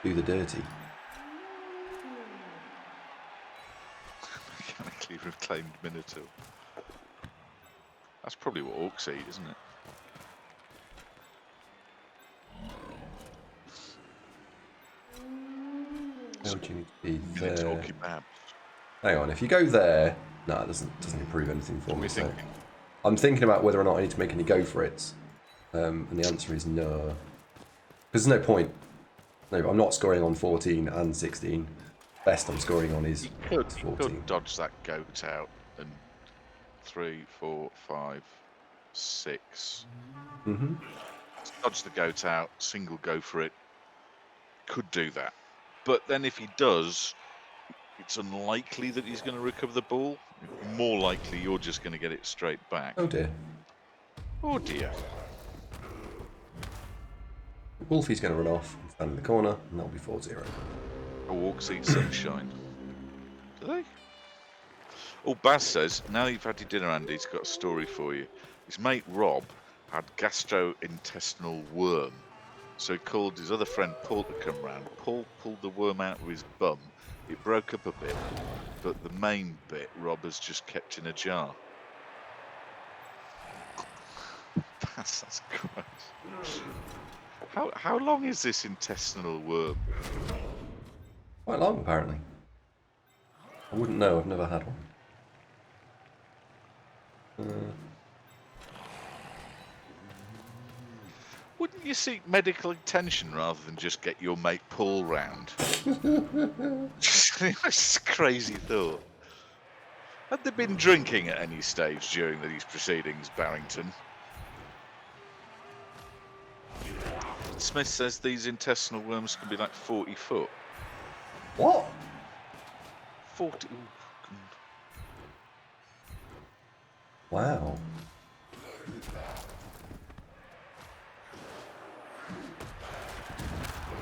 do the dirty. Mechanically reclaimed Minotaur. That's probably what orcs eat, isn't it? How would you need to be Minotaur there? kebab. Hang on, if you go there... No, it doesn't improve anything for What are me. we So thinking? I'm thinking about whether or not I need to make any go for it. And the answer is no. Because there's no point. No, I'm not scoring on 14 and 16. Best I'm scoring on is You 14. could dodge that goat out and 3, 4, 5, 6. Mm-hmm. Dodge the goat out, single go for it. Could do that. But then if he does, it's unlikely that he's going to recover the ball. More likely you're just going to get it straight back. Oh dear. Oh dear. Wolfie's going to run off and stand in the corner, and that'll be 4-0. Orcs eat sunshine. Do they? Oh, Baz says, now you've had your dinner, Andy, he's got a story for you. His mate Rob had gastrointestinal worm. So he called his other friend Paul to come round. Paul pulled the worm out of his bum. It broke up a bit, but the main bit Rob has just kept in a jar. That's gross. How long is this intestinal worm? Quite long, apparently. I wouldn't know, I've never had one. Wouldn't you seek medical attention rather than just get your mate Paul round? Just a crazy thought. Had they been drinking at any stage during these proceedings, Barrington? Smith says these intestinal worms can be like 40 foot. What? 40. Ooh, Wow.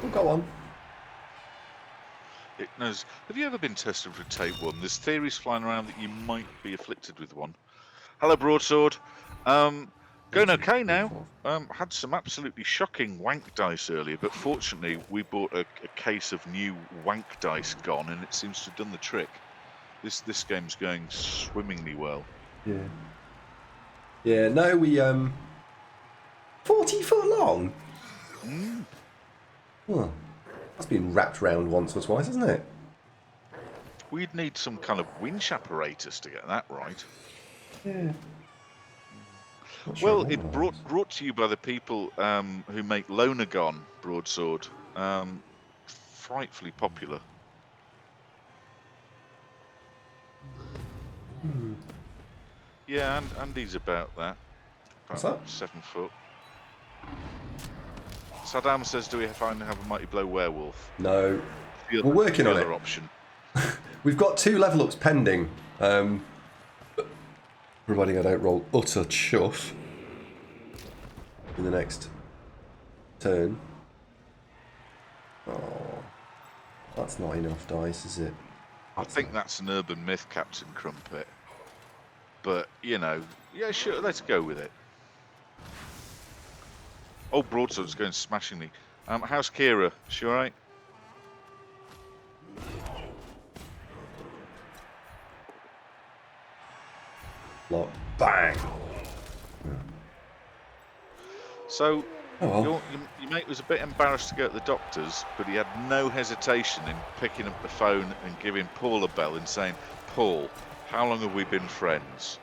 Well, go on. It knows. Have you ever been tested for a tapeworm? There's theories flying around that you might be afflicted with one. Hello, Broadsword. Going okay now. Had some absolutely shocking wank dice earlier, but fortunately we bought a case of new wank dice gone, and it seems to have done the trick. This game's going swimmingly well. Yeah. Yeah, no, we 40 foot long? Huh. That's been wrapped round once or twice, hasn't it? We'd need some kind of winch apparatus to get that right. Yeah. Well, it brought to you by the people who make Lonergon broadsword. Frightfully popular. Yeah, and Andy's about that. What's About that? 7 foot. Saddam says, "Do we finally have a Mighty Blow werewolf?" No. The We're working the on other it. option. We've got 2 level ups pending. Providing I don't roll utter chuff in the next turn. Oh, that's not enough dice, is it? I think that's an urban myth, Captain Crumpet. But, you know, yeah, sure, let's go with it. Oh, Broadsword's going smashingly. How's Kira? She alright? Lock. Bang! So, Oh well. your mate was a bit embarrassed to go to the doctor's, but he had no hesitation in picking up the phone and giving Paul a bell and saying, "Paul, how long have we been friends?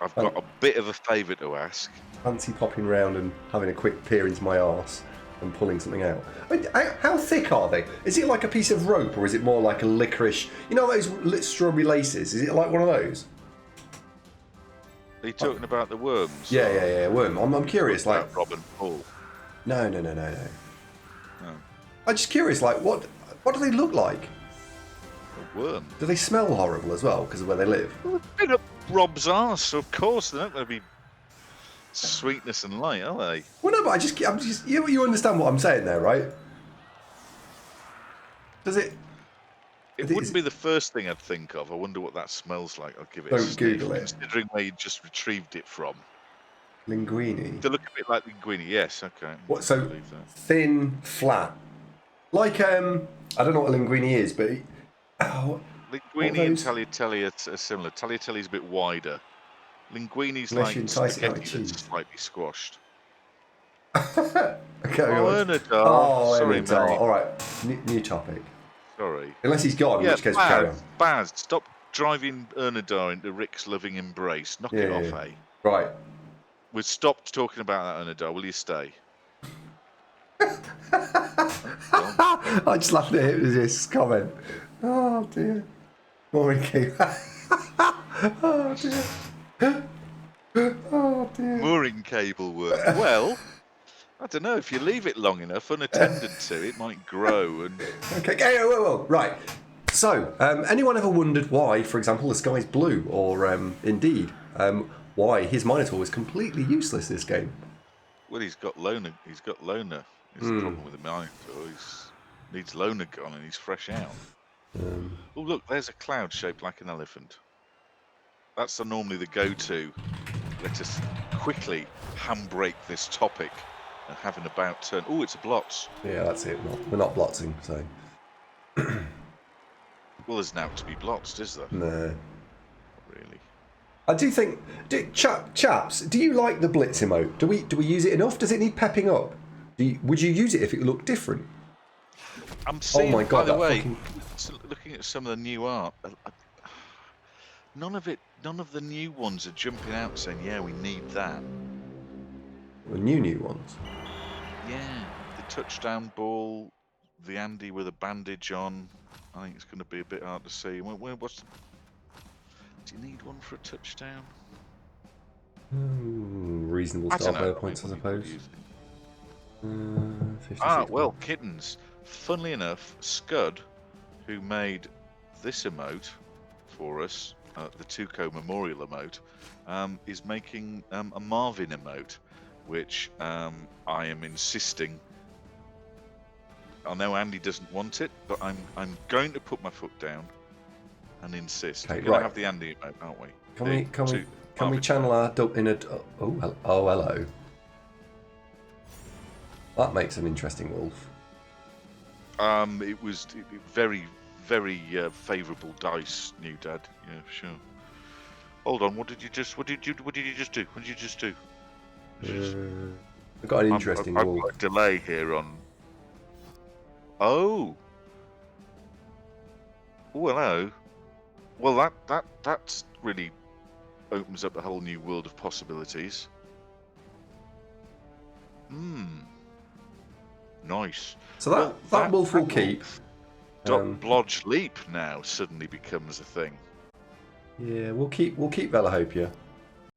I've got a bit of a favour to ask." Fancy popping round and having a quick peer into my arse and pulling something out. I mean, how thick are they? Is it like a piece of rope or is it more like a licorice? You know those strawberry laces? Is it like one of those? Are you talking about the worms? Yeah, worm. I'm curious, like... About Rob and Paul. No. No. I'm just curious, like, what do they look like? A worm. Do they smell horrible as well because of where they live? Well, they've been up Rob's arse, so of course they're not going to be sweetness and light, are they? Well, no, but I'm just you understand what I'm saying there, right? Does it? It wouldn't be the first thing I'd think of. I wonder what that smells like. I'll give it a Don't sniff, Google it. considering where you just retrieved it from. Linguini. They look a bit like linguine, yes, okay. What? I So believe that. thin, flat, like I don't know what a linguini is, but Linguine and those? tagliatelle are similar. Tagliatelle is a bit wider. Linguine's Unless you like entice it out spaghetti with that's cheese. slightly squashed. okay. Oh, Ernadar. Oh, Sorry, Ernadar. mate. All right. New topic. Sorry. Unless he's gone, in Yeah, which case we carry on. Baz, stop driving Ernadar into Rick's loving embrace. Knock it off, eh? Right. We've stopped talking about that, Ernadar. Will you stay? I just laughed at his comment. Oh dear. Maureen came. Oh dear. Oh dear. Mooring cable work. Well, I don't know. If you leave it long enough, unattended to, it might grow and... Okay, whoa. Right. So, anyone ever wondered why, for example, the sky's blue, or indeed, why his Minotaur was completely useless this game? Well, he's got loner. He's got loner. It's the problem with the Minotaur. He needs loner gone and he's fresh out. Oh, look, there's a cloud shaped like an elephant. That's normally the go-to. Let us quickly handbrake this topic and have an about turn. Oh, it's a blotz. Yeah, that's it. We're not blotzing, so. Well, there's now to be blotzed, is there? No. Not really. I do think, chaps, do you like the Blitz emote? Do we use it enough? Does it need pepping up? Would you use it if it looked different? I'm seeing, my God, by the that way, fucking- looking at some of the new art, none of the new ones are jumping out saying, yeah, we need that. The new ones. Yeah, the touchdown ball, the Andy with a bandage on. I think it's going to be a bit hard to see. Do you need one for a touchdown? Reasonable I don't star know. points, I What do suppose. you think? 56. Well, kittens. Funnily enough, Scud, who made this emote for us, the Tuco Memorial emote, is making a Marvin emote, which I am insisting. I know Andy doesn't want it, but I'm going to put my foot down and insist. Okay, We're going right. to have the Andy emote, aren't we? Can we Marvin channel our in a? Oh, hello. That makes an interesting wolf. It was very, very favourable dice, new dad. Yeah, sure. Hold on. What did you just do? What did you just do? I've got an interesting I've wolf. got a delay here on. Oh. Oh, hello. Well, that's really opens up a whole new world of possibilities. Nice. So that wolf will keep. Blodge Leap now suddenly becomes a thing. Yeah, we'll keep Velahopia.